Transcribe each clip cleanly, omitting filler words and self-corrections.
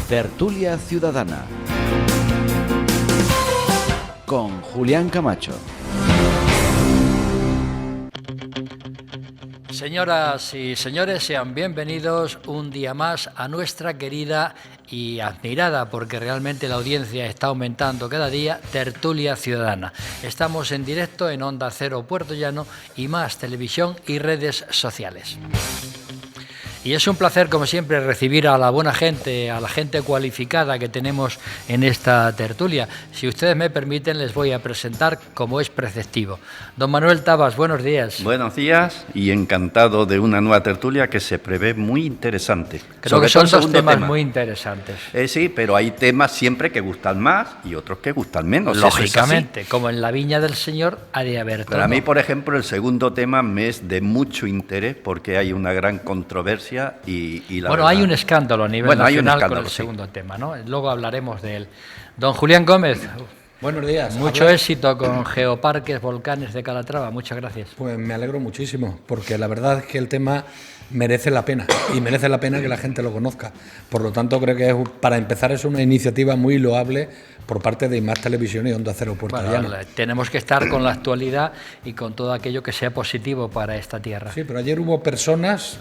Tertulia Ciudadana con Julián Camacho. Señoras y señores, sean bienvenidos un día más a nuestra querida y admirada, porque realmente la audiencia está aumentando cada día, Tertulia Ciudadana. Estamos en directo en Onda Cero Puerto Llano y Más Televisión y redes sociales. Y es un placer, como siempre, recibir a la buena gente, a la gente cualificada que tenemos en esta tertulia. Si ustedes me permiten, les voy a presentar como es preceptivo. Don Manuel Tabas, buenos días. Buenos días y encantado de una nueva tertulia que se prevé muy interesante. Creo que son dos temas muy interesantes. Sí, pero hay temas siempre que gustan más y otros que gustan menos. Lógicamente, como en la viña del Señor ha de haber todo. Para mí, por ejemplo, el segundo tema me es de mucho interés porque hay una gran controversia y la verdad... hay un escándalo a nivel nacional con el segundo tema, ¿no? Luego hablaremos de él. Don Julián Gómez. Buenos días. Mucho éxito con Geoparques Volcanes de Calatrava. Muchas gracias. Pues me alegro muchísimo, porque la verdad es que el tema merece la pena y merece la pena que la gente lo conozca. Por lo tanto, creo que para empezar es una iniciativa muy loable por parte de Más Televisión y Onda Cero Puerto Llano. Tenemos que estar con la actualidad y con todo aquello que sea positivo para esta tierra. Sí, pero ayer hubo personas...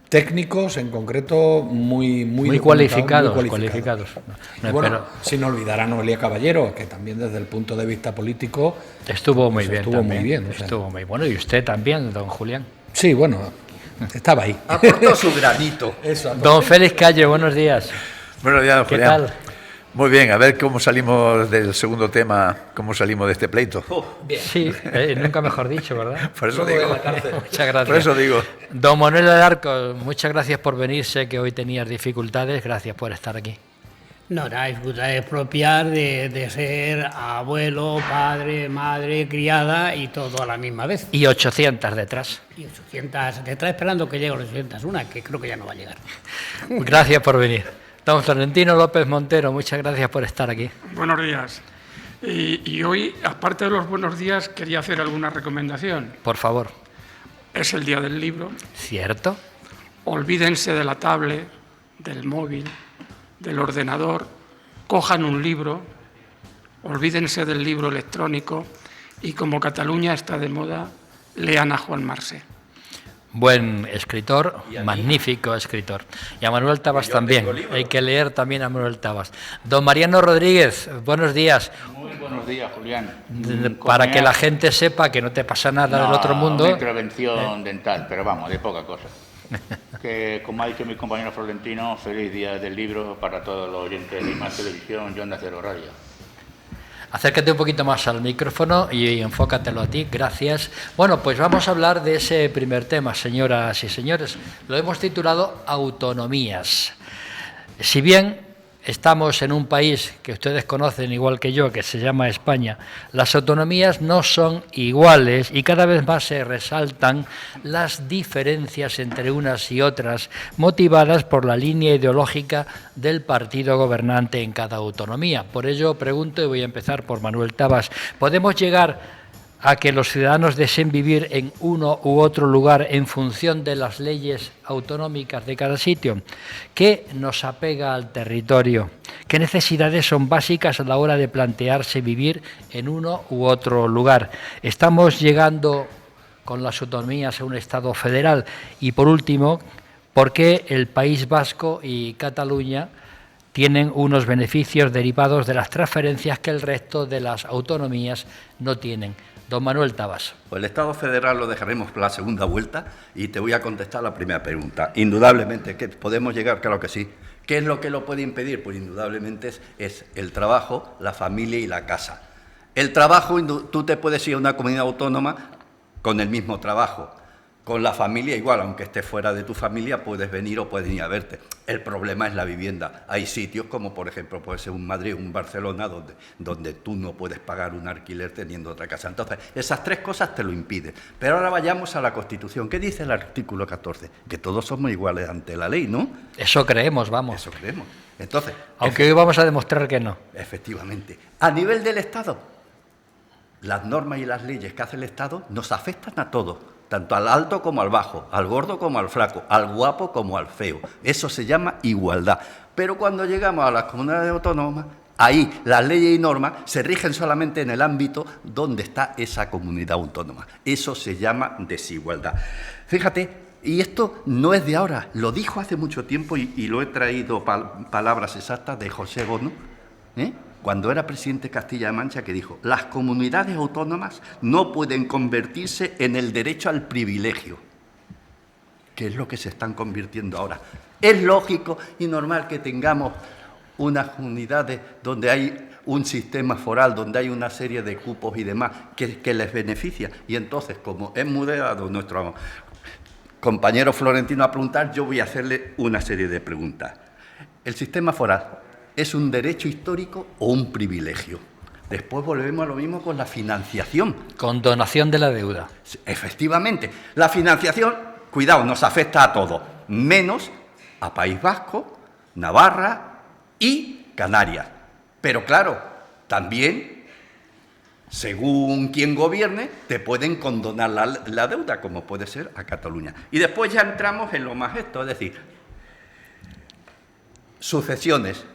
técnicos en concreto muy cualificados. Bueno, sin olvidar a Noelia Caballero, que también desde el punto de vista político estuvo muy bien. Estuvo muy bien. Estuvo muy bueno. Y usted también, don Julián. Sí, bueno, estaba ahí. Aportó su granito. Don Félix Calle, buenos días. Buenos días, don Julián. ¿Qué tal? Muy bien, a ver cómo salimos del segundo tema, cómo salimos de este pleito. Bien. Sí, nunca mejor dicho, ¿verdad? Por eso digo. Muchas gracias. Por eso digo. Don Manuel Alarco, muchas gracias por venir. Sé que hoy tenías dificultades. Gracias por estar aquí. No, la dificultad es propia de ser abuelo, padre, madre, criada y todo a la misma vez. Y 800 detrás. Y 800 detrás esperando que llegue a los 801, que creo que ya no va a llegar. Gracias por venir. Don Florentino López Montero, muchas gracias por estar aquí. Buenos días. Y hoy, aparte de los buenos días, quería hacer alguna recomendación. Por favor. Es el día del libro. ¿Cierto? Olvídense de la tablet, del móvil, del ordenador, cojan un libro, olvídense del libro electrónico y, como Cataluña está de moda, lean a Juan Marsé. Buen escritor, magnífico escritor. Y a Manuel Tabas también. Hay que leer también a Manuel Tabas. Don Mariano Rodríguez, buenos días. Muy buenos días, Julián. Para que la gente sepa que no te pasa nada del otro mundo. Una intervención dental, pero vamos, de poca cosa. Que, como ha dicho mi compañero Florentino, feliz día del libro para todos los oyentes de Más Televisión y Onda Cero Radio. Acércate un poquito más al micrófono y enfócatelo a ti, gracias. Bueno, pues vamos a hablar de ese primer tema, señoras y señores. Lo hemos titulado Autonomías. Si bien estamos en un país que ustedes conocen igual que yo, que se llama España, las autonomías no son iguales y cada vez más se resaltan las diferencias entre unas y otras, motivadas por la línea ideológica del partido gobernante en cada autonomía. Por ello pregunto, y voy a empezar por Manuel Tabas, ¿podemos llegar a que los ciudadanos deseen vivir en uno u otro lugar en función de las leyes autonómicas de cada sitio? ¿Qué nos apega al territorio? ¿Qué necesidades son básicas a la hora de plantearse vivir en uno u otro lugar? ¿Estamos llegando con las autonomías a un Estado federal? Y por último, ¿por qué el País Vasco y Cataluña tienen unos beneficios derivados de las transferencias que el resto de las autonomías no tienen? Don Manuel Tabas. Pues el Estado federal lo dejaremos para la segunda vuelta y te voy a contestar la primera pregunta. Indudablemente, ¿que podemos llegar? Claro que sí. ¿Qué es lo que lo puede impedir? Pues indudablemente es el trabajo, la familia y la casa. El trabajo, tú te puedes ir a una comunidad autónoma con el mismo trabajo. Con la familia igual, aunque estés fuera de tu familia, puedes venir o pueden ir a verte. El problema es la vivienda. Hay sitios como, por ejemplo, puede ser un Madrid o un Barcelona, donde tú no puedes pagar un alquiler teniendo otra casa. Entonces, esas tres cosas te lo impiden. Pero ahora vayamos a la Constitución. ¿Qué dice el artículo 14? Que todos somos iguales ante la ley, ¿no? Eso creemos, vamos. Eso creemos. Entonces, aunque hoy vamos a demostrar que no. Efectivamente. A nivel del Estado, las normas y las leyes que hace el Estado nos afectan a todos, tanto al alto como al bajo, al gordo como al flaco, al guapo como al feo. Eso se llama igualdad. Pero cuando llegamos a las comunidades autónomas, ahí las leyes y normas se rigen solamente en el ámbito donde está esa comunidad autónoma. Eso se llama desigualdad. Fíjate, y esto no es de ahora, lo dijo hace mucho tiempo y lo he traído palabras exactas de José Bono, cuando era presidente de Castilla-La Mancha, que dijo: las comunidades autónomas no pueden convertirse en el derecho al privilegio, que es lo que se están convirtiendo ahora. Es lógico y normal que tengamos unas comunidades donde hay un sistema foral, donde hay una serie de cupos y demás que les beneficia. Y entonces, como es moderado nuestro compañero Florentino a preguntar, yo voy a hacerle una serie de preguntas. ¿El sistema foral es un derecho histórico o un privilegio? Después volvemos a lo mismo con la financiación. Condonación de la deuda. Efectivamente. La financiación, cuidado, nos afecta a todos, menos a País Vasco, Navarra y Canarias. Pero claro, también, según quien gobierne, te pueden condonar la deuda, como puede ser a Cataluña. Y después ya entramos en lo más esto, es decir, sucesiones,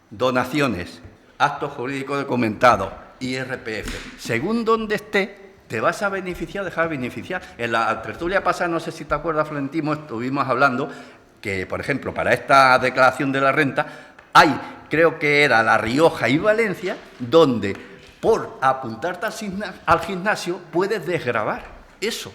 donaciones, actos jurídicos documentados, IRPF. Según donde esté, te vas a beneficiar o dejar de beneficiar. En la tertulia pasada, no sé si te acuerdas, Florentino, estuvimos hablando que, por ejemplo, para esta declaración de la renta, hay, creo que era La Rioja y Valencia, donde por apuntarte al gimnasio puedes desgravar eso.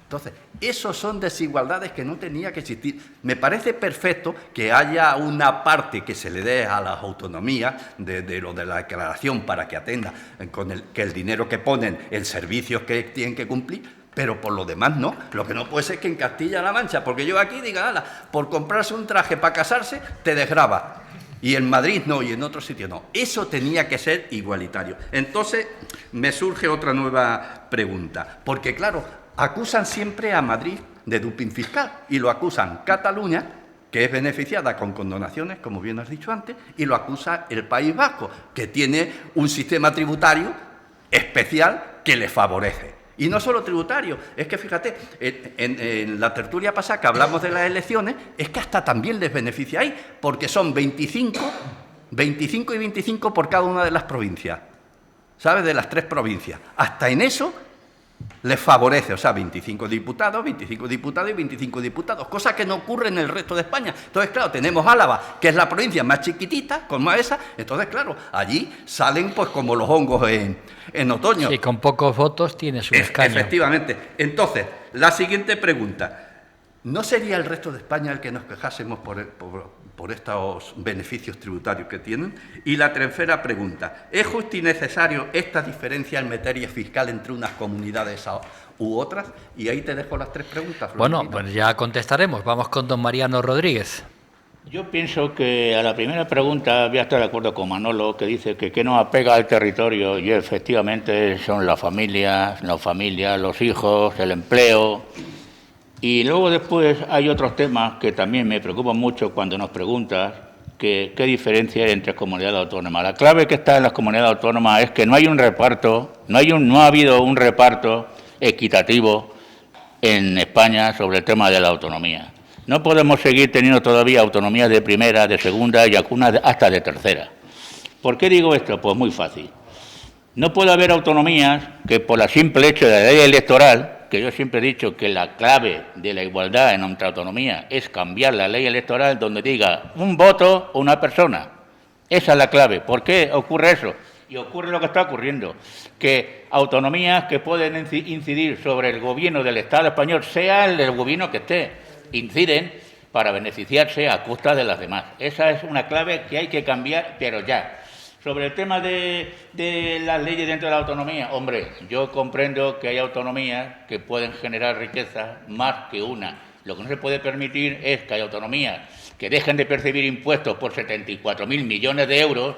Entonces, esos son desigualdades que no tenía que existir. Me parece perfecto que haya una parte que se le dé a las autonomías de lo de la declaración para que atenda con que el dinero que ponen en servicios que tienen que cumplir, pero por lo demás no. Lo que no puede ser que en Castilla-La Mancha, porque yo aquí diga, ala, por comprarse un traje para casarse, te desgrava. Y en Madrid no, y en otro sitio no. Eso tenía que ser igualitario. Entonces, me surge otra nueva pregunta, porque claro, acusan siempre a Madrid de doping fiscal y lo acusan Cataluña, que es beneficiada con condonaciones, como bien has dicho antes, y lo acusa el País Vasco, que tiene un sistema tributario especial que le favorece. Y no solo tributario, es que fíjate, en la tertulia pasada que hablamos de las elecciones, es que hasta también les beneficia ahí, porque son 25 y 25 por cada una de las provincias, ¿sabes? De las 3 provincias. Hasta en eso les favorece, o sea, 25 diputados y 25 diputados, cosa que no ocurre en el resto de España. Entonces, claro, tenemos Álava, que es la provincia más chiquitita, como esa, entonces, claro, allí salen pues como los hongos en otoño. Sí, con pocos votos tienes un escaño. Efectivamente. Entonces, la siguiente pregunta. ¿No sería el resto de España el que nos quejásemos por estos beneficios tributarios que tienen? Y la tercera pregunta. ¿Es justo y necesario esta diferencia en materia fiscal entre unas comunidades u otras? Y ahí te dejo las 3 preguntas, Florentino. Bueno, pues ya contestaremos. Vamos con don Mariano Rodríguez. Yo pienso que a la primera pregunta voy a estar de acuerdo con Manolo, que dice que qué nos apega al territorio, y efectivamente son las familias, los hijos, el empleo. Y luego después hay otros temas que también me preocupan mucho cuando nos preguntas qué diferencia hay entre comunidades autónomas. La clave que está en las comunidades autónomas es que no hay un reparto, no ha habido un reparto equitativo en España sobre el tema de la autonomía. No podemos seguir teniendo todavía autonomías de primera, de segunda y algunas hasta de tercera. ¿Por qué digo esto? Pues muy fácil. No puede haber autonomías que por el simple hecho de la ley electoral, que yo siempre he dicho que la clave de la igualdad en nuestra autonomía es cambiar la ley electoral donde diga un voto o una persona. Esa es la clave. ¿Por qué ocurre eso? Y ocurre lo que está ocurriendo, que autonomías que pueden incidir sobre el gobierno del Estado español, sea el gobierno que esté, inciden para beneficiarse a costa de las demás. Esa es una clave que hay que cambiar, pero ya. Sobre el tema de las leyes dentro de la autonomía, hombre, yo comprendo que hay autonomías que pueden generar riqueza más que una. Lo que no se puede permitir es que haya autonomías que dejen de percibir impuestos por 74.000 millones de euros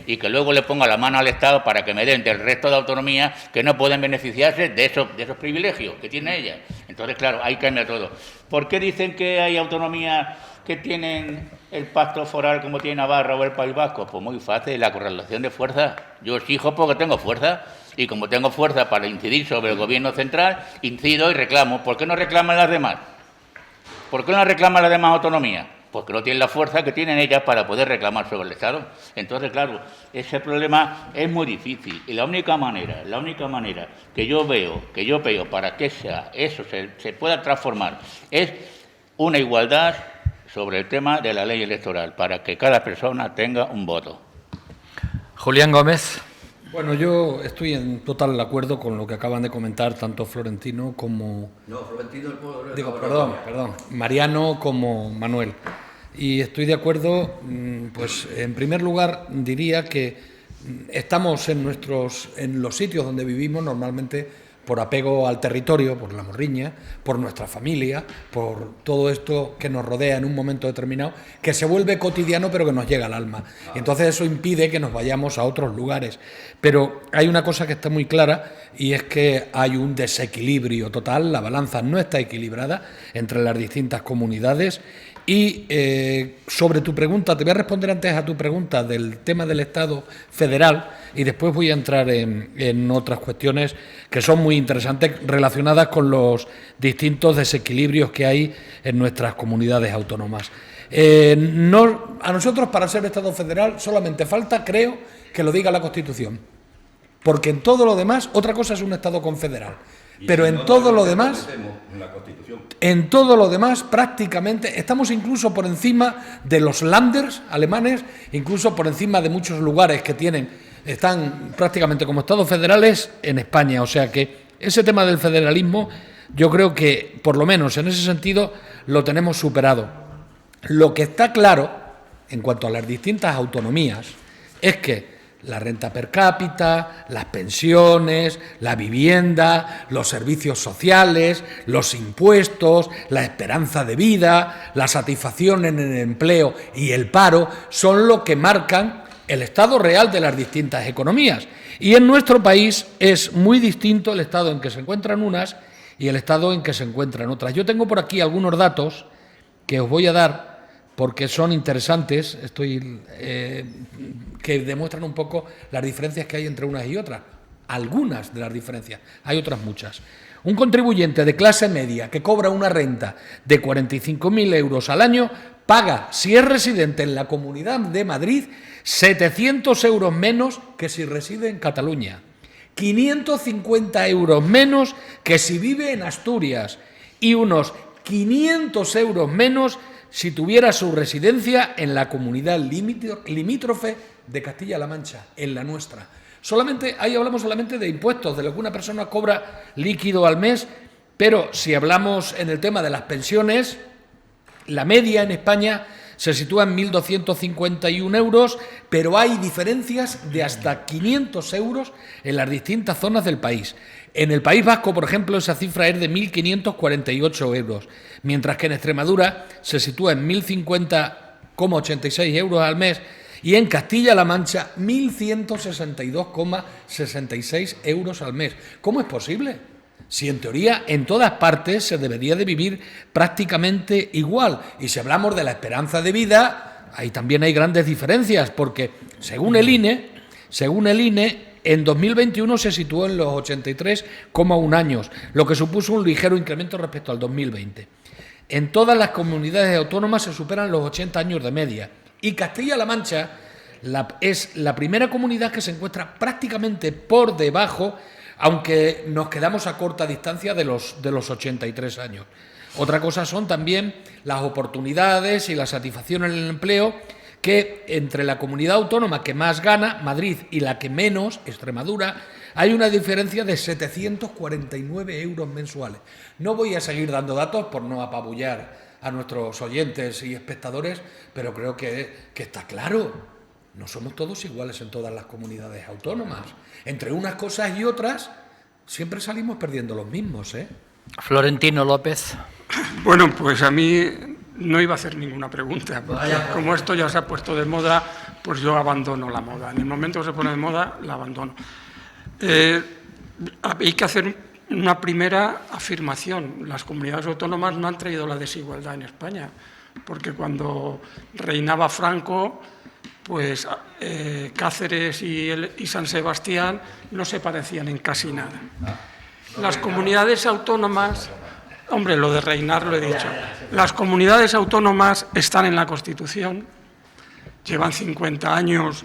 y que luego le ponga la mano al Estado para que me den del resto de autonomías que no pueden beneficiarse de esos privilegios que tienen ellas. Entonces, claro, ahí cambia todo. ¿Por qué dicen que hay autonomías que tienen el pacto foral como tiene Navarra o el País Vasco? Pues muy fácil, la correlación de fuerzas. Yo exijo porque tengo fuerza Y como tengo fuerza para incidir sobre el Gobierno central, incido y reclamo. ¿Por qué no reclaman las demás? ¿Por qué no reclaman las demás autonomías? Porque no tienen la fuerza que tienen ellas para poder reclamar sobre el Estado. Entonces, claro, ese problema es muy difícil. Y la única manera que yo veo para que eso se pueda transformar es una igualdad sobre el tema de la ley electoral, para que cada persona tenga un voto. Julián Gómez. Bueno, yo estoy en total acuerdo con lo que acaban de comentar tanto Florentino como... No, Florentino... Perdón, Mariano como Manuel. Y estoy de acuerdo, pues en primer lugar diría que estamos en los sitios donde vivimos normalmente por apego al territorio, por la morriña, por nuestra familia, por todo esto que nos rodea en un momento determinado, que se vuelve cotidiano pero que nos llega al alma. Y entonces eso impide que nos vayamos a otros lugares. Pero hay una cosa que está muy clara y es que hay un desequilibrio total, la balanza no está equilibrada entre las distintas comunidades. Y sobre tu pregunta, te voy a responder antes a tu pregunta del tema del Estado federal y después voy a entrar en otras cuestiones que son muy interesantes relacionadas con los distintos desequilibrios que hay en nuestras comunidades autónomas. A nosotros, para ser Estado federal, solamente falta, creo, que lo diga la Constitución. Porque en todo lo demás, otra cosa es un Estado confederal. Pero en todo lo demás, prácticamente, estamos incluso por encima de los Länders alemanes, incluso por encima de muchos lugares que están prácticamente como Estados federales en España. O sea que ese tema del federalismo, yo creo que, por lo menos en ese sentido, lo tenemos superado. Lo que está claro, en cuanto a las distintas autonomías, es que la renta per cápita, las pensiones, la vivienda, los servicios sociales, los impuestos, la esperanza de vida, la satisfacción en el empleo y el paro son lo que marcan el estado real de las distintas economías. Y en nuestro país es muy distinto el estado en que se encuentran unas y el estado en que se encuentran otras. Yo tengo por aquí algunos datos que os voy a dar porque son interesantes, que demuestran un poco las diferencias que hay entre unas y otras. Algunas de las diferencias, hay otras muchas. Un contribuyente de clase media que cobra una renta de 45.000 euros al año paga, si es residente en la Comunidad de Madrid, 700 euros menos que si reside en Cataluña, 550 euros menos que si vive en Asturias y unos 500 euros menos si tuviera su residencia en la comunidad limítrofe de Castilla-La Mancha, en la nuestra. Ahí hablamos solamente de impuestos, de lo que una persona cobra líquido al mes, pero si hablamos en el tema de las pensiones, la media en España se sitúa en 1.251 euros, pero hay diferencias de hasta 500 euros en las distintas zonas del país. En el País Vasco, por ejemplo, esa cifra es de 1.548 euros, mientras que en Extremadura se sitúa en 1.050,86 euros al mes y en Castilla-La Mancha 1.162,66 euros al mes. ¿Cómo es posible? Si en teoría en todas partes se debería de vivir prácticamente igual. Y si hablamos de la esperanza de vida, ahí también hay grandes diferencias, porque según el INE, en 2021 se situó en los 83,1 años, lo que supuso un ligero incremento respecto al 2020. En todas las comunidades autónomas se superan los 80 años de media. Y Castilla-La Mancha es la primera comunidad que se encuentra prácticamente por debajo, aunque nos quedamos a corta distancia de los 83 años. Otra cosa son también las oportunidades y la satisfacción en el empleo, que entre la comunidad autónoma que más gana, Madrid, y la que menos, Extremadura, hay una diferencia de 749 euros mensuales. No voy a seguir dando datos por no apabullar a nuestros oyentes y espectadores, pero creo que está claro. No somos todos iguales en todas las comunidades autónomas. Entre unas cosas y otras, siempre salimos perdiendo los mismos, ¿eh? Florentino López. Bueno, pues a mí no iba a hacer ninguna pregunta. Como esto ya se ha puesto de moda, pues yo abandono la moda. En el momento que se pone de moda, la abandono. Hay que hacer una primera afirmación. Las comunidades autónomas no han traído la desigualdad en España, porque cuando reinaba Franco pues Cáceres y San Sebastián no se parecían en casi nada. Las comunidades autónomas, hombre, lo de reinar lo he dicho, las comunidades autónomas están en la Constitución, llevan 50 años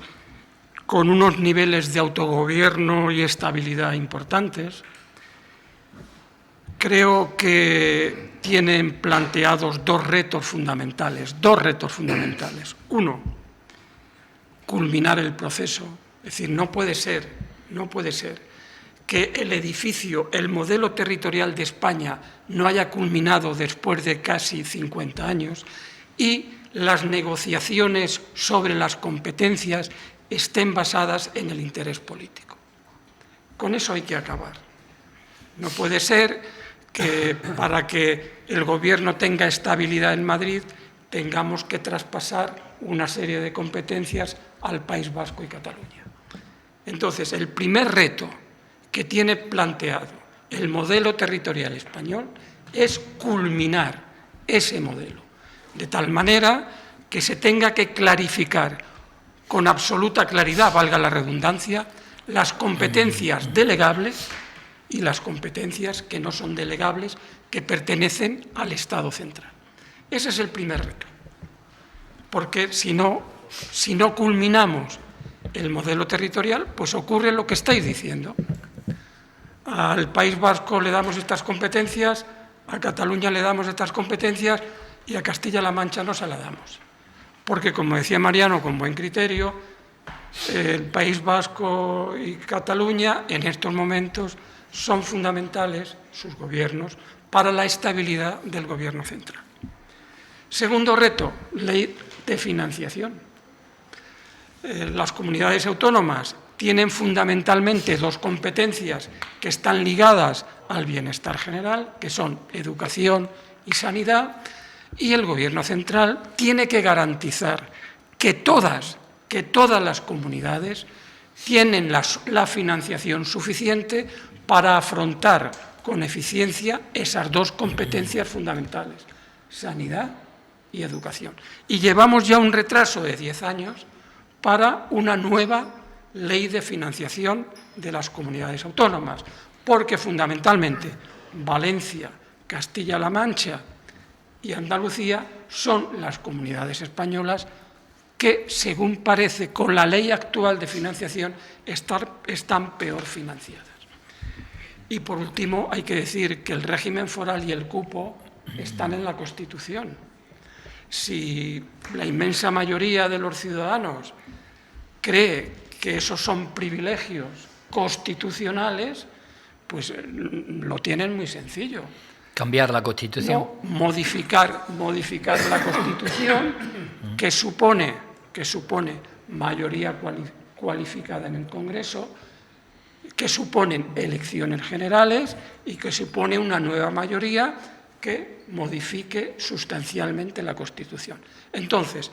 con unos niveles de autogobierno y estabilidad importantes. Creo que tienen planteados dos retos fundamentales. Uno, culminar el proceso. Es decir, no puede ser que el edificio, el modelo territorial de España no haya culminado después de casi 50 años y las negociaciones sobre las competencias estén basadas en el interés político. Con eso hay que acabar. No puede ser que para que el Gobierno tenga estabilidad en Madrid tengamos que traspasar una serie de competencias al País Vasco y Cataluña. Entonces, el primer reto que tiene planteado el modelo territorial español es culminar ese modelo, de tal manera que se tenga que clarificar con absoluta claridad, valga la redundancia, las competencias delegables y las competencias que no son delegables, que pertenecen al Estado central. Ese es el primer reto, porque si no culminamos el modelo territorial, pues ocurre lo que estáis diciendo. Al País Vasco le damos estas competencias, a Cataluña le damos estas competencias y a Castilla-La Mancha no se las damos. Porque, como decía Mariano, con buen criterio, el País Vasco y Cataluña en estos momentos son fundamentales, sus gobiernos, para la estabilidad del Gobierno central. Segundo reto, ley de financiación. Las comunidades autónomas tienen fundamentalmente dos competencias que están ligadas al bienestar general, que son educación y sanidad, y el Gobierno central tiene que garantizar que todas las comunidades tienen la financiación suficiente para afrontar con eficiencia esas dos competencias fundamentales, sanidad y educación. Y llevamos ya un retraso de 10 años para una nueva ley de financiación de las comunidades autónomas, porque fundamentalmente Valencia, Castilla-La Mancha y Andalucía son las comunidades españolas que, según parece, con la ley actual de financiación, están peor financiadas. Y por último, hay que decir que el régimen foral y el cupo están en la Constitución. Si la inmensa mayoría de los ciudadanos cree que esos son privilegios constitucionales, pues lo tienen muy sencillo. Cambiar la Constitución. No, modificar la Constitución, que supone mayoría cualificada en el Congreso, que suponen elecciones generales y que supone una nueva mayoría que modifique sustancialmente la Constitución. Entonces,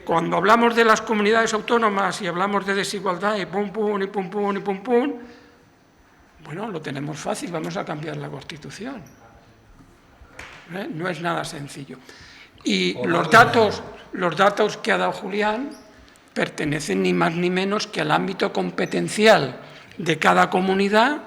cuando hablamos de las comunidades autónomas y hablamos de desigualdad y pum, pum, y pum, pum, y pum, pum, bueno, lo tenemos fácil, vamos a cambiar la Constitución. No es nada sencillo. Y los datos que ha dado Julián pertenecen ni más ni menos que al ámbito competencial de cada comunidad,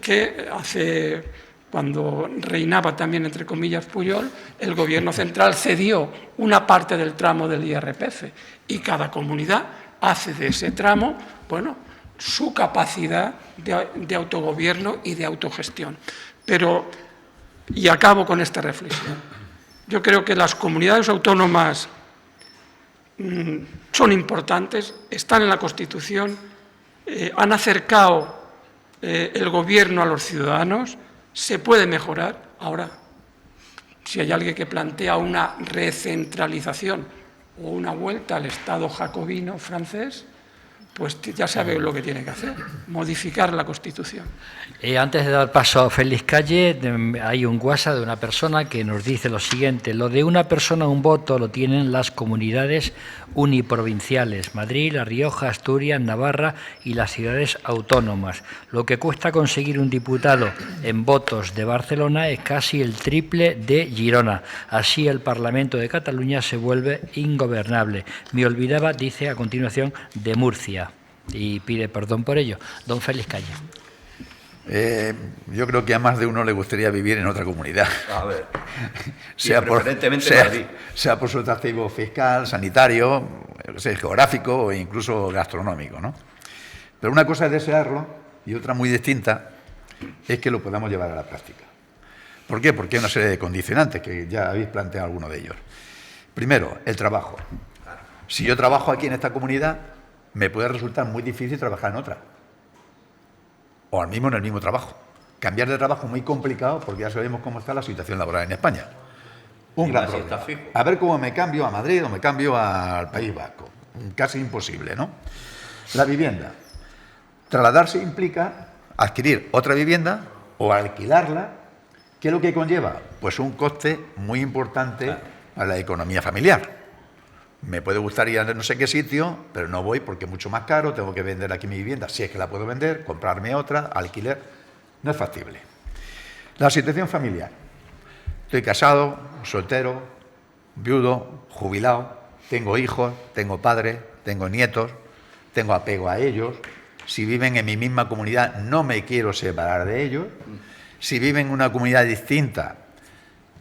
que cuando reinaba también, entre comillas, Pujol, el Gobierno central cedió una parte del tramo del IRPF y cada comunidad hace de ese tramo, bueno, su capacidad de autogobierno y de autogestión. Y acabo con esta reflexión. Yo creo que las comunidades autónomas son importantes, están en la Constitución, han acercado el gobierno a los ciudadanos, se puede mejorar. Ahora, si hay alguien que plantea una recentralización o una vuelta al Estado jacobino francés, pues ya sabe lo que tiene que hacer, modificar la Constitución. Antes de dar paso a Félix Calle, hay un WhatsApp de una persona que nos dice lo siguiente: lo de una persona un voto lo tienen las comunidades uniprovinciales, Madrid, La Rioja, Asturias, Navarra y las ciudades autónomas. Lo que cuesta conseguir un diputado en votos de Barcelona es casi el triple de Girona. Así el Parlamento de Cataluña se vuelve ingobernable. Me olvidaba, dice a continuación, de Murcia, y pide perdón por ello. Don Félix Calle. Yo creo que a más de uno le gustaría vivir en otra comunidad. A ver. Preferentemente Madrid. Sea por su atractivo fiscal, sanitario, geográfico o incluso gastronómico, ¿no? Pero una cosa es desearlo y otra muy distinta es que lo podamos llevar a la práctica. ¿Por qué? Porque hay una serie de condicionantes que ya habéis planteado alguno de ellos. Primero, el trabajo. Si yo trabajo aquí en esta comunidad, me puede resultar muy difícil trabajar en otra. O en el mismo trabajo. Cambiar de trabajo es muy complicado porque ya sabemos cómo está la situación laboral en España. Un gran problema. A ver cómo me cambio a Madrid o me cambio al País Vasco. Casi imposible, ¿no? La vivienda. Trasladarse implica adquirir otra vivienda o alquilarla. ¿Qué es lo que conlleva? Pues un coste muy importante a la economía familiar. Me puede gustar ir a no sé qué sitio, pero no voy porque es mucho más caro, tengo que vender aquí mi vivienda, si es que la puedo vender, comprarme otra, alquiler. No es factible. La situación familiar. Estoy casado, soltero, viudo, jubilado, tengo hijos, tengo padres, tengo nietos, tengo apego a ellos. Si viven en mi misma comunidad, no me quiero separar de ellos. Si viven en una comunidad distinta,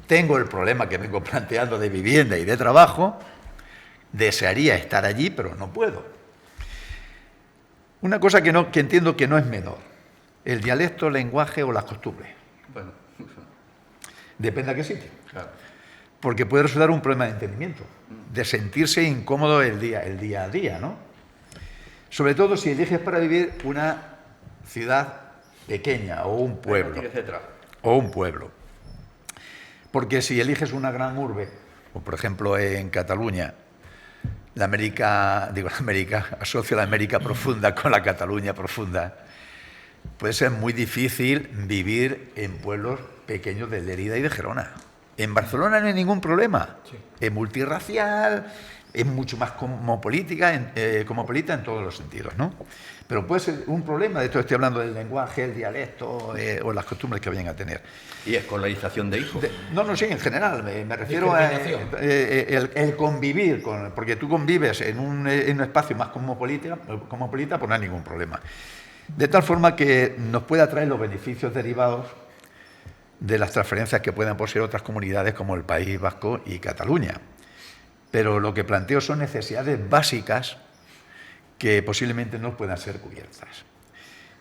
tengo el problema que vengo planteando de vivienda y de trabajo. Desearía estar allí, pero no puedo. Una cosa que entiendo que no es menor: el dialecto, el lenguaje o las costumbres. Bueno, depende a qué sitio. claro. Porque puede resultar un problema de entendimiento, de sentirse incómodo el día a día, ¿no? Sobre todo si eliges para vivir una ciudad pequeña o un pueblo. O un pueblo. Porque si eliges una gran urbe, o por ejemplo en Cataluña, asocio la América profunda con la Cataluña profunda, puede ser muy difícil vivir en pueblos pequeños de Lérida y de Gerona. En Barcelona no hay ningún problema. Sí. Es multirracial, es mucho más cosmopolita en todos los sentidos, ¿no? Pero puede ser un problema, de esto estoy hablando del lenguaje, el dialecto o las costumbres que vayan a tener. ¿Y escolarización de hijos? Sí, en general, me refiero a el convivir, porque tú convives en un espacio más cosmopolita, pues no hay ningún problema. De tal forma que nos puede atraer los beneficios derivados de las transferencias que puedan poseer otras comunidades como el País Vasco y Cataluña. Pero lo que planteo son necesidades básicas que posiblemente no puedan ser cubiertas.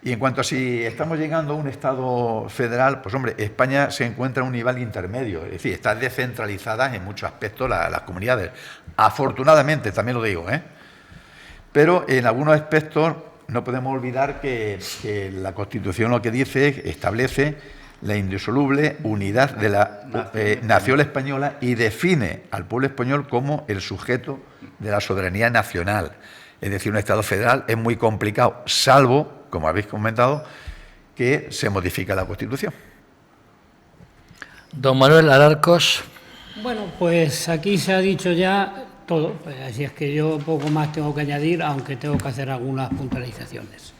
Y en cuanto a si estamos llegando a un Estado federal, pues hombre, España se encuentra a un nivel intermedio, es decir, está descentralizada en muchos aspectos las comunidades. Afortunadamente, también lo digo, pero en algunos aspectos no podemos olvidar que la Constitución lo que dice, establece la indisoluble unidad de la nación española y define al pueblo español como el sujeto de la soberanía nacional. Es decir, un Estado federal es muy complicado, salvo, como habéis comentado, que se modifica la Constitución. Don Manuel Alarcos. Bueno, pues aquí se ha dicho ya todo, pues así es que yo poco más tengo que añadir, aunque tengo que hacer algunas puntualizaciones.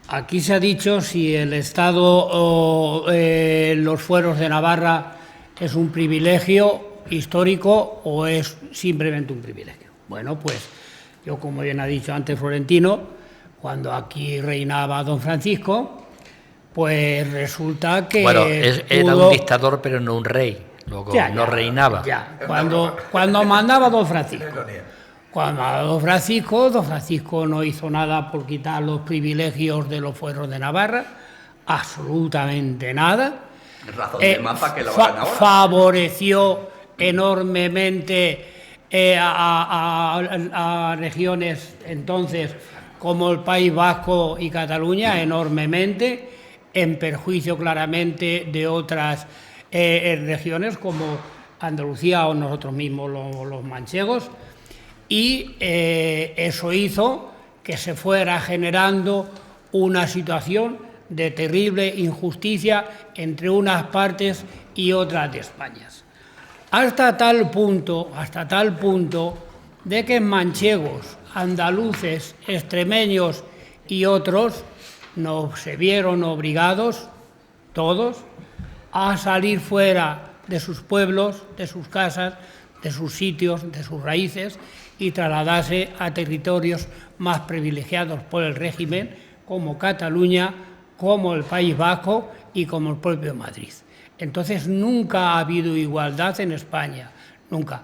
Aquí se ha dicho si el Estado o los fueros de Navarra es un privilegio histórico o es simplemente un privilegio. Bueno, pues yo, como bien ha dicho antes Florentino, cuando aquí reinaba don Francisco, pues resulta que... Bueno, era un dictador, pero no un rey, luego no reinaba. Ya. Cuando mandaba don Francisco. Cuando mandaba don Francisco no hizo nada por quitar los privilegios de los fueros de Navarra, absolutamente nada. Razón de mapa que lo hagan ahora. Favoreció enormemente a regiones entonces como el País Vasco y Cataluña, enormemente, en perjuicio claramente de otras regiones como Andalucía o nosotros mismos los manchegos, y eso hizo que se fuera generando una situación de terrible injusticia entre unas partes y otras de España. Hasta tal punto de que manchegos, andaluces, extremeños y otros se vieron obligados, todos, a salir fuera de sus pueblos, de sus casas, de sus sitios, de sus raíces, y trasladarse a territorios más privilegiados por el régimen, como Cataluña, como el País Vasco y como el propio Madrid. Entonces nunca ha habido igualdad en España, nunca.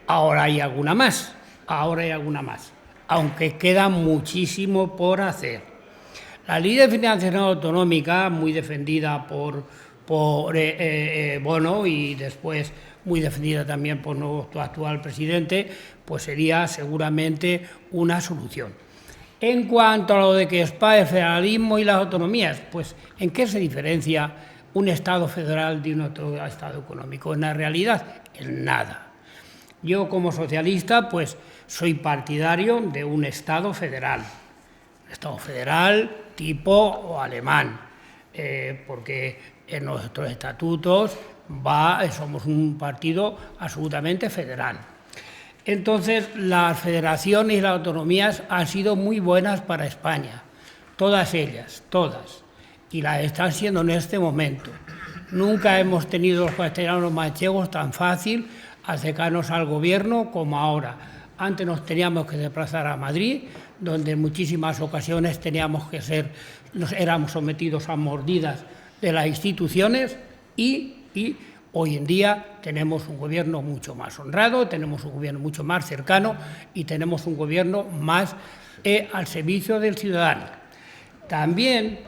Ahora hay alguna más, aunque queda muchísimo por hacer. La Ley de Financiación Autonómica, muy defendida por Bono y después muy defendida también por nuestro actual presidente, pues sería seguramente una solución. En cuanto a lo de que España, el federalismo y las autonomías, pues ¿en qué se diferencia un Estado federal de un otro Estado autonómico? En la realidad, en nada. Yo como socialista pues soy partidario de un Estado federal tipo alemán, porque en nuestros estatutos somos un partido absolutamente federal. Entonces, las federaciones y las autonomías han sido muy buenas para España, todas ellas, todas, y las están siendo en este momento. Nunca hemos tenido los castellanos manchegos tan fácil acercarnos al gobierno como ahora. Antes nos teníamos que desplazar a Madrid, donde en muchísimas ocasiones éramos sometidos a mordidas de las instituciones y hoy en día tenemos un gobierno mucho más honrado, tenemos un gobierno mucho más cercano y tenemos un gobierno más al servicio del ciudadano. También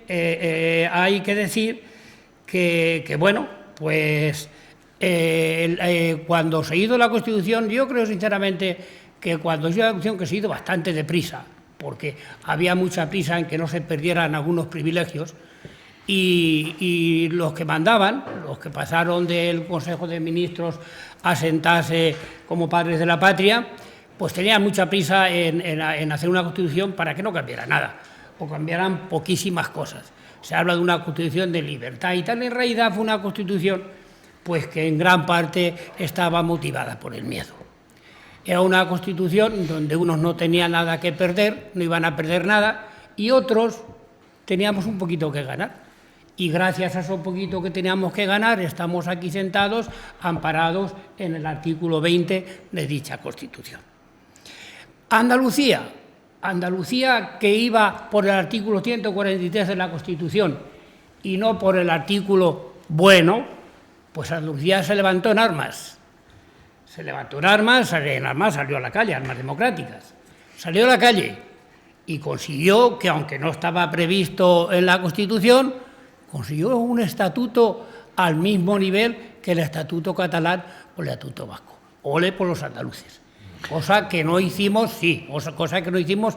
hay que decir que bueno, pues cuando se hizo la Constitución, yo creo sinceramente que cuando se hizo la Constitución que se hizo bastante deprisa, porque había mucha prisa en que no se perdieran algunos privilegios, y los que mandaban, los que pasaron del Consejo de Ministros a sentarse como padres de la patria, pues tenían mucha prisa en hacer una Constitución para que no cambiara nada, o cambiaran poquísimas cosas. Se habla de una Constitución de libertad y tal, en realidad fue una Constitución pues que en gran parte estaba motivada por el miedo. Era una Constitución donde unos no tenían nada que perder, no iban a perder nada, y otros teníamos un poquito que ganar. Y gracias a eso poquito que teníamos que ganar, estamos aquí sentados, amparados en el artículo 20 de dicha Constitución. Andalucía, que iba por el artículo 143 de la Constitución y no por el artículo bueno, pues Andalucía se levantó en armas. Salió a la calle, armas democráticas. Salió a la calle y consiguió que, aunque no estaba previsto en la Constitución, consiguió un estatuto al mismo nivel que el estatuto catalán o el estatuto vasco. Ole por los andaluces. Cosa que no hicimos,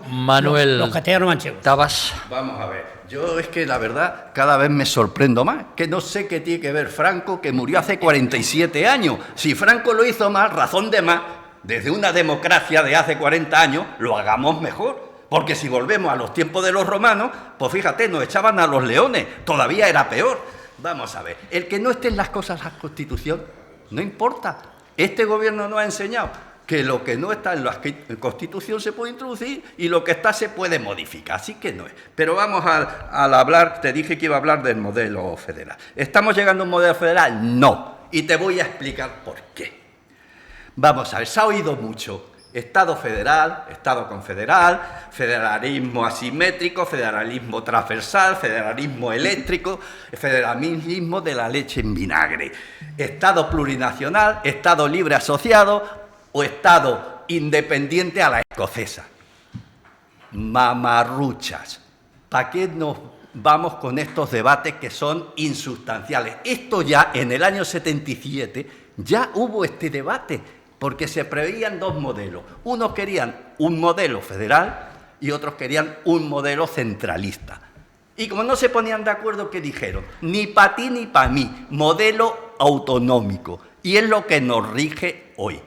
Manuel, los castellanos manchegos. Tabas. Vamos a ver, yo es que la verdad cada vez me sorprendo más, que no sé qué tiene que ver Franco, que murió hace 47 años. Si Franco lo hizo mal, razón de más, desde una democracia de hace 40 años, lo hagamos mejor. Porque si volvemos a los tiempos de los romanos, pues fíjate, nos echaban a los leones, todavía era peor. Vamos a ver, el que no esté en las cosas la Constitución, no importa. Este gobierno nos ha enseñado que lo que no está en la Constitución se puede introducir y lo que está se puede modificar, así que no es. Pero vamos al hablar, te dije que iba a hablar del modelo federal. ¿Estamos llegando a un modelo federal? No, y te voy a explicar por qué. Vamos a ver, se ha oído mucho. Estado federal, Estado confederal, federalismo asimétrico, federalismo transversal, federalismo eléctrico, federalismo de la leche en vinagre, Estado plurinacional, Estado libre asociado o Estado independiente a la escocesa. Mamarruchas. ¿Para qué nos vamos con estos debates que son insustanciales? Esto ya en el año 77 ya hubo este debate, porque se preveían dos modelos. Unos querían un modelo federal y otros querían un modelo centralista. Y como no se ponían de acuerdo, ¿qué dijeron? Ni para ti ni para mí, modelo autonómico. Y es lo que nos rige hoy.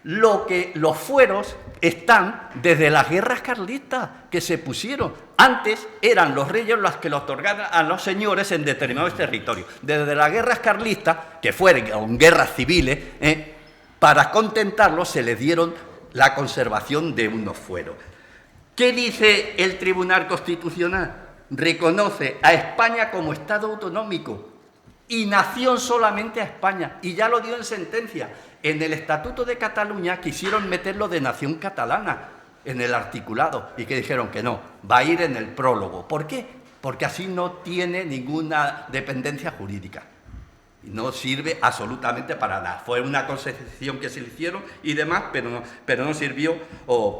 Los fueros están desde las guerras carlistas que se pusieron. Antes eran los reyes los que lo otorgaban a los señores en determinados territorios. Desde las guerras carlistas, que fueron guerras civiles, para contentarlos se les dieron la conservación de unos fueros. ¿Qué dice el Tribunal Constitucional? Reconoce a España como Estado autonómico y nación solamente a España, y ya lo dio en sentencia. En el Estatuto de Cataluña quisieron meterlo de nación catalana, en el articulado, y que dijeron que no, va a ir en el prólogo. ¿Por qué? Porque así no tiene ninguna dependencia jurídica. No sirve absolutamente para nada. Fue una concesión que se le hicieron y demás, pero no sirvió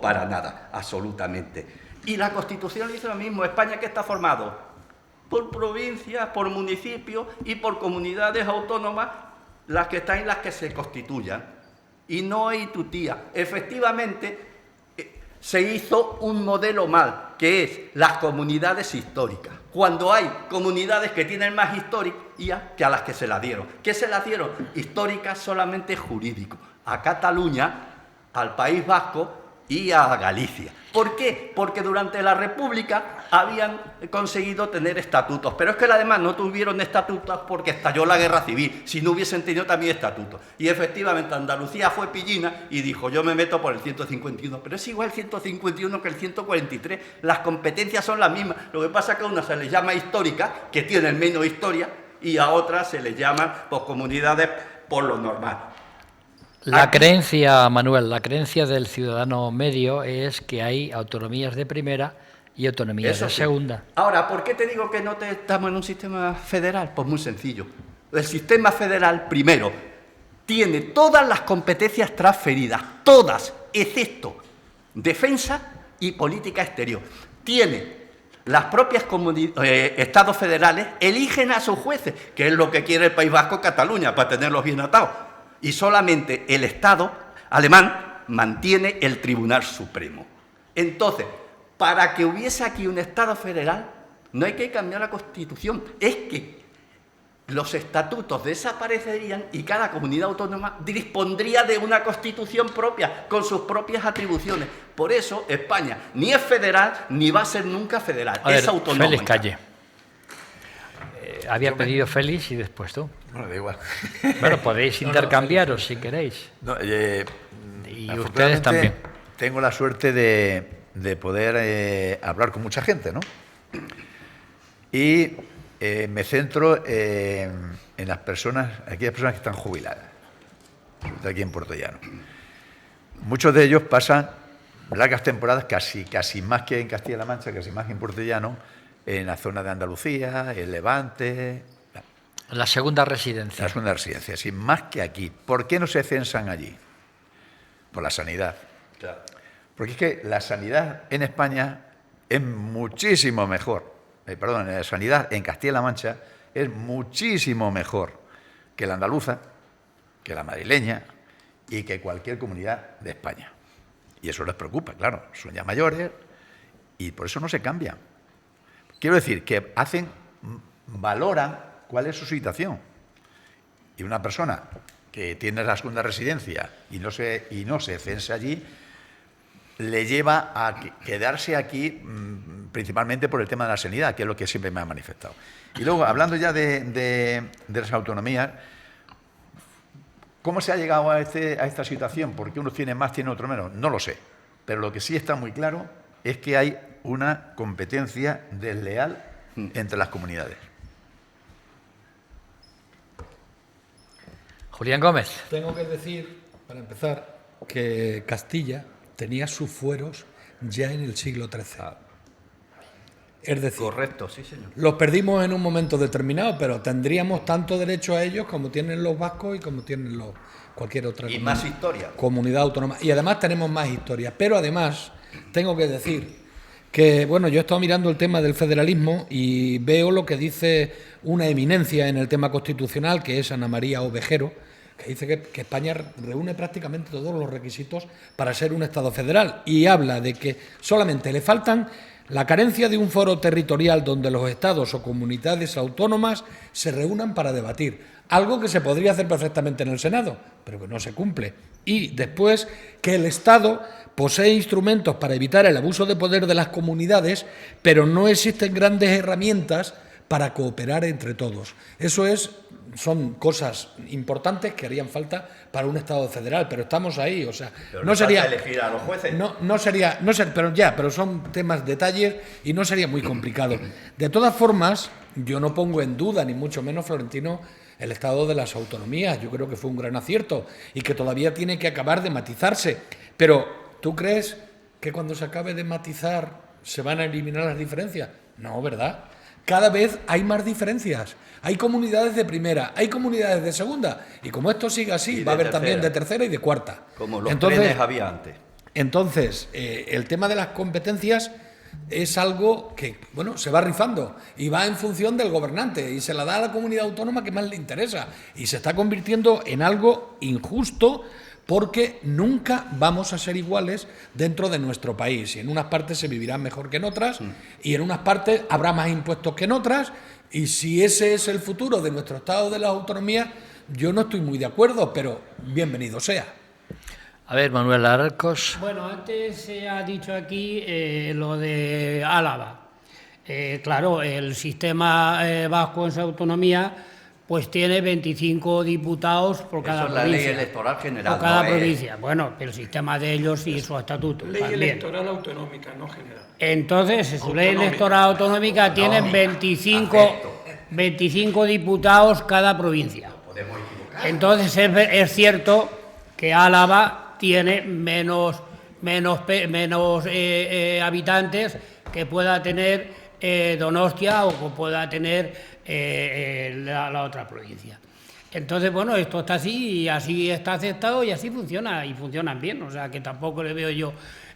para nada, absolutamente. Y la Constitución dice lo mismo. España, ¿qué está formado? Por provincias, por municipios y por comunidades autónomas, las que están y las que se constituyan. Y no hay tutía. Efectivamente, se hizo un modelo mal, que es las comunidades históricas. Cuando hay comunidades que tienen más historia que a las que se las dieron. ¿Qué se las dieron? Históricas solamente jurídico. A Cataluña, al País Vasco y a Galicia. ¿Por qué? Porque durante la República habían conseguido tener estatutos, pero es que además no tuvieron estatutos porque estalló la guerra civil, si no hubiesen tenido también estatutos. Y efectivamente Andalucía fue pillina y dijo, yo me meto por el 151, pero es igual el 151 que el 143, las competencias son las mismas, lo que pasa es que a una se les llama histórica, que tienen menos historia, y a otras se les llama comunidades por lo normal. La creencia, Manuel, la creencia del ciudadano medio es que hay autonomías de primera y autonomías de segunda. Ahora, ¿por qué te digo que no estamos en un sistema federal? Pues muy sencillo. El sistema federal, primero, tiene todas las competencias transferidas, todas, excepto defensa y política exterior. Tiene las propias estados federales, eligen a sus jueces, que es lo que quiere el País Vasco, Cataluña, para tenerlos bien atados. Y solamente el Estado alemán mantiene el Tribunal Supremo. Entonces, para que hubiese aquí un Estado federal, no hay que cambiar la Constitución. Es que los estatutos desaparecerían y cada comunidad autónoma dispondría de una Constitución propia, con sus propias atribuciones. Por eso, España ni es federal, ni va a ser nunca federal. Es autonómica. Félix Calle. Había pedido Félix y después tú. Bueno, da igual. Bueno, podéis intercambiaros si queréis. No, y ustedes también. Tengo la suerte de poder hablar con mucha gente, ¿no? Y me centro en las personas, aquellas personas que están jubiladas, de aquí en Puerto Llano. Muchos de ellos pasan largas temporadas, casi más que en Castilla-La Mancha, casi más que en Puerto Llano, en la zona de Andalucía, el Levante. La segunda residencia. La segunda residencia, sí, más que aquí. ¿Por qué no se censan allí? Por la sanidad. Claro. Porque es que la sanidad en España es muchísimo mejor. La sanidad en Castilla-La Mancha es muchísimo mejor que la andaluza, que la madrileña y que cualquier comunidad de España. Y eso les preocupa, claro. Son ya mayores y por eso no se cambian. Quiero decir que valoran cuál es su situación. Y una persona que tiene la segunda residencia y no se censa allí, le lleva a quedarse aquí principalmente por el tema de la sanidad, que es lo que siempre me ha manifestado. Y luego, hablando ya de las autonomías, ¿cómo se ha llegado a esta situación? ¿Por qué uno tiene más, tiene otro menos? No lo sé. Pero lo que sí está muy claro es que hay una competencia desleal entre las comunidades. Julián Gómez. Tengo que decir, para empezar, que Castilla tenía sus fueros ya en el siglo XIII. Es decir, correcto, sí, señor. Los perdimos en un momento determinado, pero tendríamos tanto derecho a ellos como tienen los vascos y como tienen cualquier otra y más historia. Comunidad autónoma. Y además tenemos más historia. Pero además, tengo que decir que, bueno, yo he estado mirando el tema del federalismo y veo lo que dice una eminencia en el tema constitucional, que es Ana María Ovejero, que dice que España reúne prácticamente todos los requisitos para ser un Estado federal y habla de que solamente le faltan La carencia de un foro territorial donde los estados o comunidades autónomas se reúnan para debatir, algo que se podría hacer perfectamente en el Senado, pero que no se cumple. Y después, que el Estado posee instrumentos para evitar el abuso de poder de las comunidades, pero no existen grandes herramientas para cooperar entre todos. Son cosas importantes que harían falta para un Estado federal, pero estamos ahí, o sea, pero no sería elegir a los jueces. pero son temas, detalles, y no sería muy complicado. De todas formas, yo no pongo en duda, ni mucho menos, Florentino, el estado de las autonomías. Yo creo que fue un gran acierto y que todavía tiene que acabar de matizarse. Pero, ¿tú crees que cuando se acabe de matizar se van a eliminar las diferencias? No, ¿verdad? Cada vez hay más diferencias. Hay comunidades de primera, hay comunidades de segunda, y como esto sigue así, va a haber también de tercera y de cuarta. Como los trenes había antes. Entonces, el tema de las competencias es algo que, bueno, se va rifando y va en función del gobernante y se la da a la comunidad autónoma que más le interesa, y se está convirtiendo en algo injusto, porque nunca vamos a ser iguales dentro de nuestro país, y en unas partes se vivirá mejor que en otras, y en unas partes habrá más impuestos que en otras, y si ese es el futuro de nuestro Estado de la autonomía, yo no estoy muy de acuerdo, pero bienvenido sea. A ver, Manuel Arcos. Bueno, antes se ha dicho aquí lo de Álava. Claro, el sistema vasco en su autonomía pues tiene 25 diputados por cada provincia. Eso es la ley electoral general. Por cada provincia. Bueno, el sistema de ellos y su estatuto. Ley también. electoral autonómica, no general. Entonces, en su ley electoral autonómica tienen 25 diputados cada provincia. Entonces, es cierto que Álava tiene menos habitantes que pueda tener Donostia o que pueda tener la otra provincia. Entonces, bueno, esto está así y así está aceptado y así funciona, y funcionan bien, o sea que tampoco le veo yo.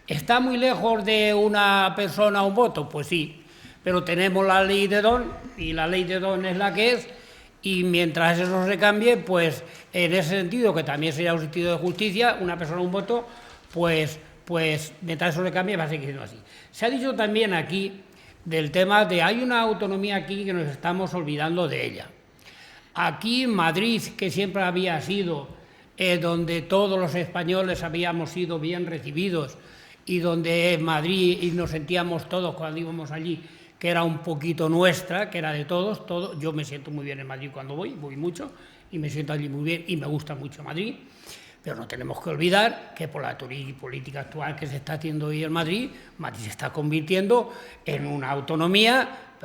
¿Está muy lejos de una persona un voto? Pues sí, pero tenemos la ley de Don, y la ley de Don es la que es, y mientras eso se cambie, pues en ese sentido, que también sería un sentido de justicia, una persona un voto, pues mientras eso se cambie va a seguir siendo así. Se ha dicho también aquí del tema de hay una autonomía aquí que nos estamos olvidando de ella. Aquí en Madrid, que siempre había sido donde todos los españoles habíamos sido bien recibidos, y donde en Madrid y nos sentíamos todos cuando íbamos allí, que era un poquito nuestra, que era de todos. Yo me siento muy bien en Madrid cuando voy mucho, y me siento allí muy bien, y me gusta mucho Madrid. Pero no tenemos que olvidar que por la política actual que se está haciendo hoy en Madrid, Madrid se está convirtiendo en una autonomía,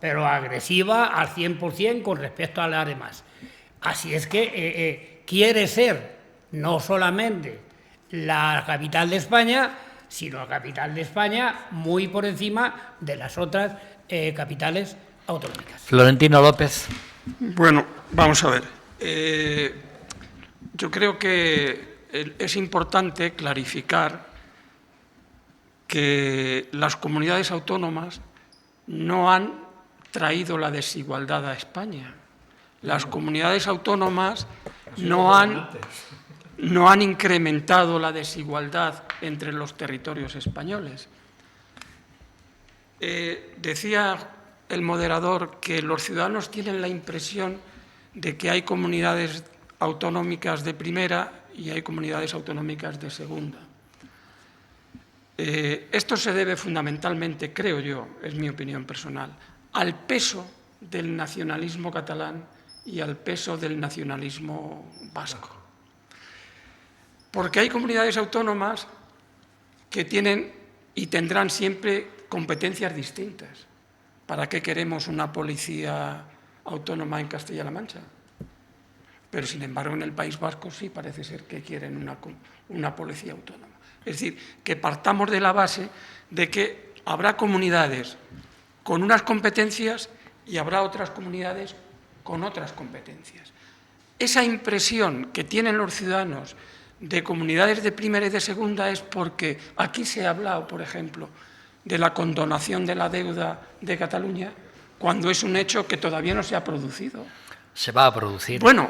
pero agresiva al 100% con respecto a las demás. Así es que quiere ser no solamente la capital de España, sino la capital de España muy por encima de las otras capitales autonómicas. Florentino López. Bueno, vamos a ver. Yo creo que es importante clarificar que las comunidades autónomas no han traído la desigualdad a España. Las comunidades autónomas no han incrementado la desigualdad entre los territorios españoles. Decía el moderador que los ciudadanos tienen la impresión de que hay comunidades autonómicas de primera y hay comunidades autonómicas de segunda. Esto se debe fundamentalmente, creo yo, es mi opinión personal, al peso del nacionalismo catalán y al peso del nacionalismo vasco. Porque hay comunidades autónomas que tienen y tendrán siempre competencias distintas. ¿Para qué queremos una policía autónoma en Castilla-La Mancha? Pero, sin embargo, en el País Vasco sí parece ser que quieren una policía autónoma. Es decir, que partamos de la base de que habrá comunidades con unas competencias y habrá otras comunidades con otras competencias. Esa impresión que tienen los ciudadanos de comunidades de primera y de segunda es porque aquí se ha hablado, por ejemplo, de la condonación de la deuda de Cataluña, cuando es un hecho que todavía no se ha producido. Se va a producir. Bueno,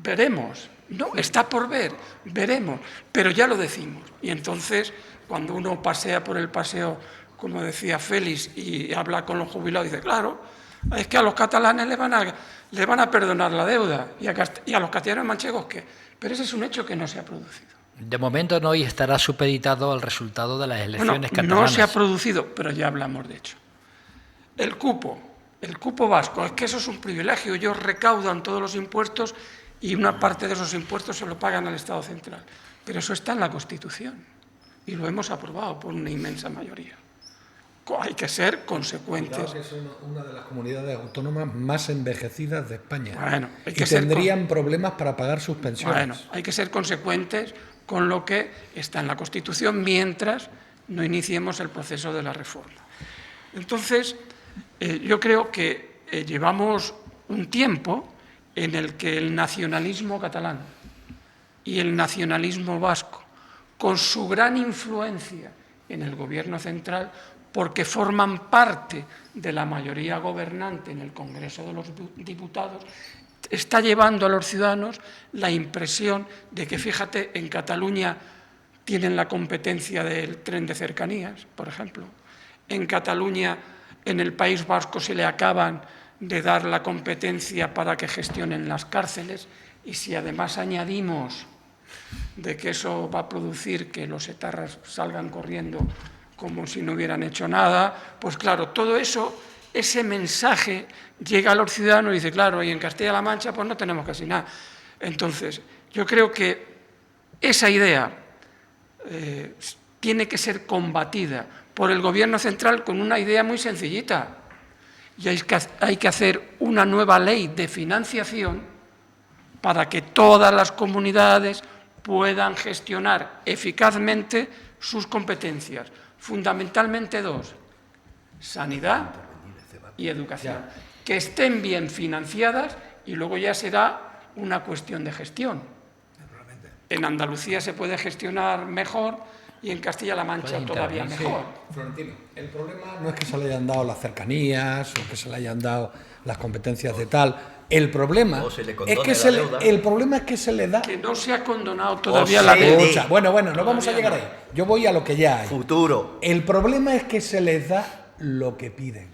veremos. No, está por ver, veremos, pero ya lo decimos. Y entonces, cuando uno pasea por el paseo como decía Félix, y habla con los jubilados, dice, claro, es que a los catalanes les van a perdonar la deuda, y a los castellanos manchegos, ¿qué? Pero ese es un hecho que no se ha producido. De momento no, y estará supeditado al resultado de las elecciones catalanas. No se ha producido, pero ya hablamos de hecho. El cupo vasco, es que eso es un privilegio. Ellos recaudan todos los impuestos y una parte de esos impuestos se lo pagan al Estado central. Pero eso está en la Constitución y lo hemos aprobado por una inmensa mayoría. Hay que ser consecuentes. Claro que es una de las comunidades autónomas más envejecidas de España. Bueno, y tendrían problemas para pagar sus pensiones. Bueno, hay que ser consecuentes con lo que está en la Constitución mientras no iniciemos el proceso de la reforma. Entonces, yo creo que llevamos un tiempo en el que el nacionalismo catalán y el nacionalismo vasco, con su gran influencia en el gobierno central, porque forman parte de la mayoría gobernante en el Congreso de los Diputados, está llevando a los ciudadanos la impresión de que, fíjate, en Cataluña tienen la competencia del tren de cercanías, por ejemplo. En Cataluña, en el País Vasco, se le acaban de dar la competencia para que gestionen las cárceles, y si además añadimos de que eso va a producir que los etarras salgan corriendo como si no hubieran hecho nada, pues claro, todo eso, ese mensaje llega a los ciudadanos y dice, claro, y en Castilla-La Mancha pues no tenemos casi nada. Entonces, yo creo que esa idea tiene que ser combatida por el Gobierno central con una idea muy sencillita. Y hay que hacer una nueva ley de financiación para que todas las comunidades puedan gestionar eficazmente sus competencias. Fundamentalmente dos, sanidad y educación, que estén bien financiadas y luego ya será una cuestión de gestión. En Andalucía se puede gestionar mejor y en Castilla-La Mancha todavía mejor. Florentino, el problema no es que se le hayan dado las cercanías o que se le hayan dado las competencias de tal. El problema es que se le da... Que no se ha condonado todavía la deuda. Bueno, no vamos a llegar ahí. Yo voy a lo que ya hay. Futuro. El problema es que se les da lo que piden.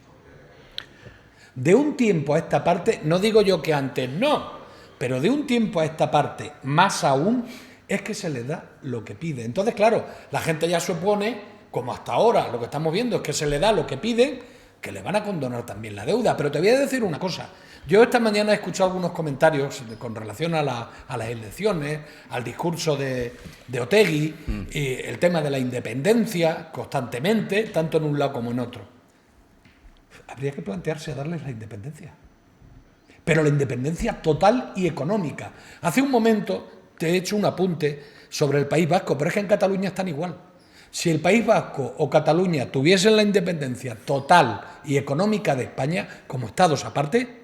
De un tiempo a esta parte, no digo yo que antes no, pero de un tiempo a esta parte, más aún, es que se les da lo que piden. Entonces, claro, la gente ya supone, como hasta ahora lo que estamos viendo es que se le da lo que piden, que le van a condonar también la deuda. Pero te voy a decir una cosa. Yo esta mañana he escuchado algunos comentarios con relación a las elecciones, al discurso de Otegi, el tema de la independencia constantemente, tanto en un lado como en otro. Habría que plantearse darles la independencia. Pero la independencia total y económica. Hace un momento te he hecho un apunte sobre el País Vasco, pero es que en Cataluña están igual. Si el País Vasco o Cataluña tuviesen la independencia total y económica de España, como estados aparte,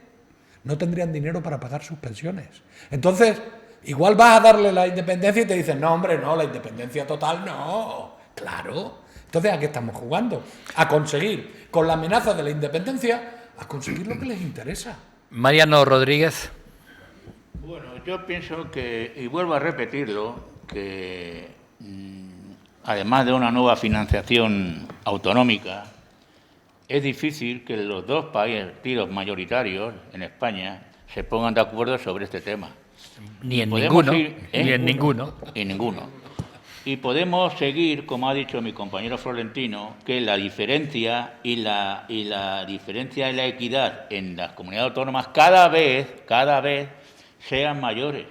no tendrían dinero para pagar sus pensiones. Entonces, igual vas a darle la independencia y te dicen, no, hombre, no, la independencia total no. Claro. Entonces, ¿a qué estamos jugando? A conseguir, con la amenaza de la independencia, a conseguir lo que les interesa. Mariano Rodríguez. Bueno, yo pienso que, y vuelvo a repetirlo, que además de una nueva financiación autonómica, es difícil que los dos partidos mayoritarios en España se pongan de acuerdo sobre este tema. Ni en ninguno. Ni en ninguno. Y ninguno. Y podemos seguir, como ha dicho mi compañero Florentino, que la diferencia y la diferencia de la equidad en las comunidades autónomas cada vez sean mayores.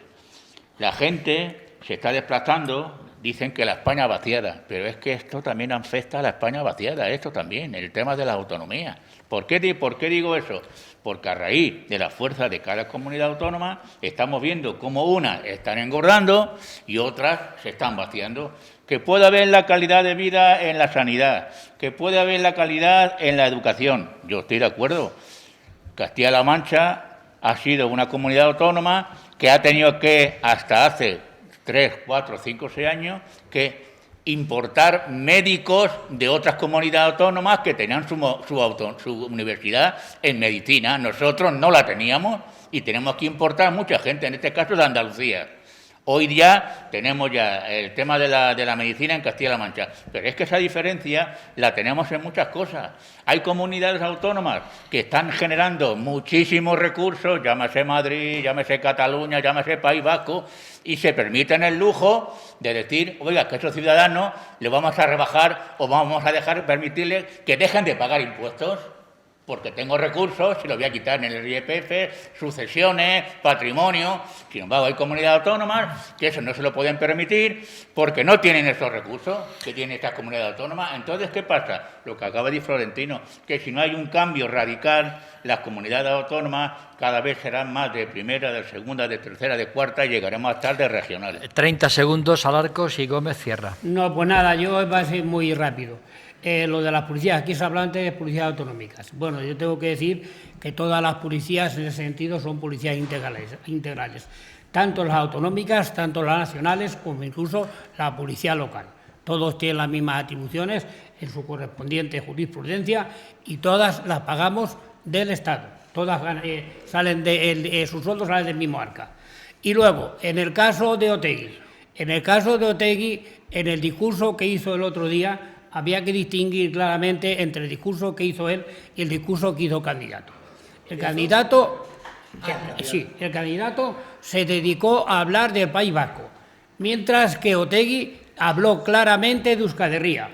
La gente se está desplazando. Dicen que la España vaciada, pero es que esto también afecta a la España vaciada, esto también, el tema de la autonomía. ¿Por qué digo eso? Porque a raíz de la fuerza de cada comunidad autónoma estamos viendo cómo unas están engordando y otras se están vaciando. Que puede haber la calidad de vida en la sanidad, que puede haber la calidad en la educación. Yo estoy de acuerdo. Castilla-La Mancha ha sido una comunidad autónoma que ha tenido que, hasta hace 3, 4, 5, 6 años, que importar médicos de otras comunidades autónomas que tenían su universidad en medicina. Nosotros no la teníamos y tenemos que importar mucha gente, en este caso de Andalucía. Hoy ya tenemos ya el tema de la medicina en Castilla-La Mancha, pero es que esa diferencia la tenemos en muchas cosas. Hay comunidades autónomas que están generando muchísimos recursos, llámese Madrid, llámese Cataluña, llámese País Vasco, y se permiten el lujo de decir, oiga, que a esos ciudadanos les vamos a rebajar o vamos a permitirles que dejen de pagar impuestos. Porque tengo recursos, si los voy a quitar en el IRPF, sucesiones, patrimonio. Sin embargo, hay comunidades autónomas que eso no se lo pueden permitir porque no tienen esos recursos que tienen estas comunidades autónomas. Entonces, ¿qué pasa? Lo que acaba de decir Florentino, que si no hay un cambio radical, las comunidades autónomas cada vez serán más de primera, de segunda, de tercera, de cuarta y llegaremos a estar de regionales. 30 segundos, Alarcos, y Gómez cierra. No, pues nada, yo va a ser muy rápido. Lo de las policías, aquí se habla antes de policías autonómicas. Bueno, yo tengo que decir que todas las policías en ese sentido son policías integrales. Tanto las autonómicas, tanto las nacionales, como incluso la policía local. Todos tienen las mismas atribuciones en su correspondiente jurisprudencia y todas las pagamos del Estado. Todas salen sus sueldos salen del mismo arca. Y luego, en el caso de Otegi, en el discurso que hizo el otro día, había que distinguir claramente entre el discurso que hizo él y el discurso que hizo el candidato. El candidato se dedicó a hablar del País Vasco, mientras que Otegi habló claramente de Euskal Herria.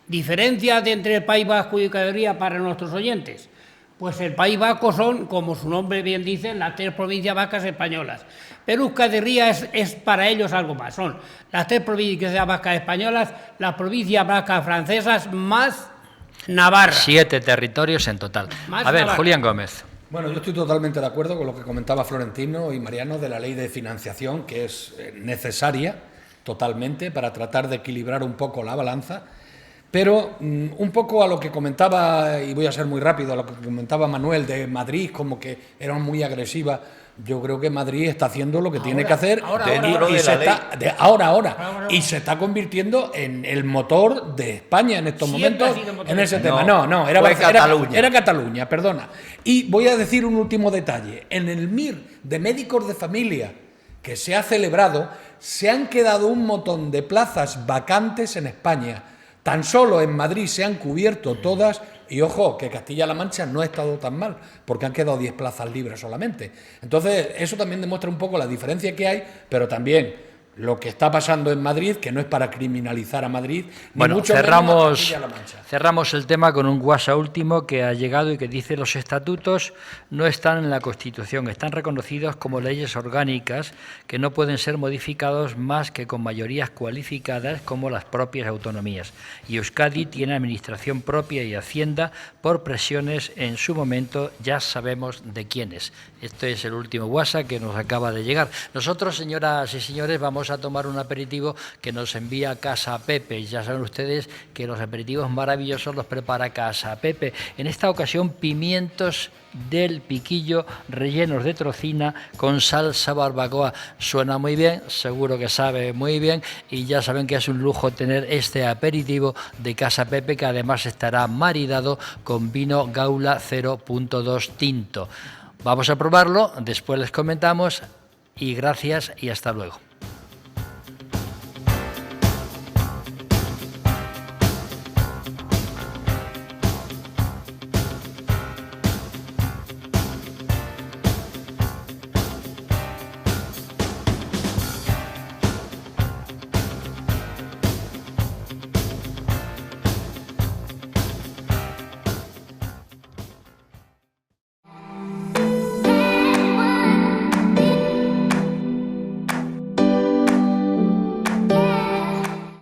¿Diferencias entre el País Vasco y Euskal Herria para nuestros oyentes? Pues el País Vasco son, como su nombre bien dice, las 3 provincias vascas españolas. Pero Euskal Herria es para ellos algo más. Son las 3 provincias vascas españolas, las provincias vascas francesas más Navarra. 7 territorios en total. Más A ver, Navarra. Julián Gómez. Bueno, yo estoy totalmente de acuerdo con lo que comentaba Florentino y Mariano de la ley de financiación, que es necesaria totalmente para tratar de equilibrar un poco la balanza. Pero un poco a lo que comentaba, y voy a ser muy rápido, a lo que comentaba Manuel de Madrid, como que era muy agresiva. Yo creo que Madrid está haciendo lo que tiene que hacer y se está convirtiendo en el motor de España en estos momentos en ese tema. No, era Cataluña, perdona. Y voy a decir un último detalle. En el MIR de médicos de familia que se ha celebrado, se han quedado un montón de plazas vacantes en España. Tan solo en Madrid se han cubierto todas y, ojo, que Castilla-La Mancha no ha estado tan mal, porque han quedado 10 plazas libres solamente. Entonces, eso también demuestra un poco la diferencia que hay, pero también lo que está pasando en Madrid, que no es para criminalizar a Madrid, bueno, ni mucho menos a Castilla-La Mancha. Cerramos el tema con un WhatsApp último que ha llegado y que dice: los estatutos no están en la Constitución, están reconocidos como leyes orgánicas que no pueden ser modificados más que con mayorías cualificadas como las propias autonomías. Y Euskadi tiene administración propia y hacienda por presiones en su momento, ya sabemos de quiénes. Este es el último WhatsApp que nos acaba de llegar. Nosotros, señoras y señores, vamos a tomar un aperitivo que nos envía Casa Pepe. Ya saben ustedes que los aperitivos maravillosos los prepara Casa Pepe. En esta ocasión, pimientos del Piquillo rellenos de trocina con salsa barbacoa. Suena muy bien, seguro que sabe muy bien, y ya saben que es un lujo tener este aperitivo de Casa Pepe, que además estará maridado con vino Gaula 0.2 tinto. Vamos a probarlo, después les comentamos, y gracias y hasta luego.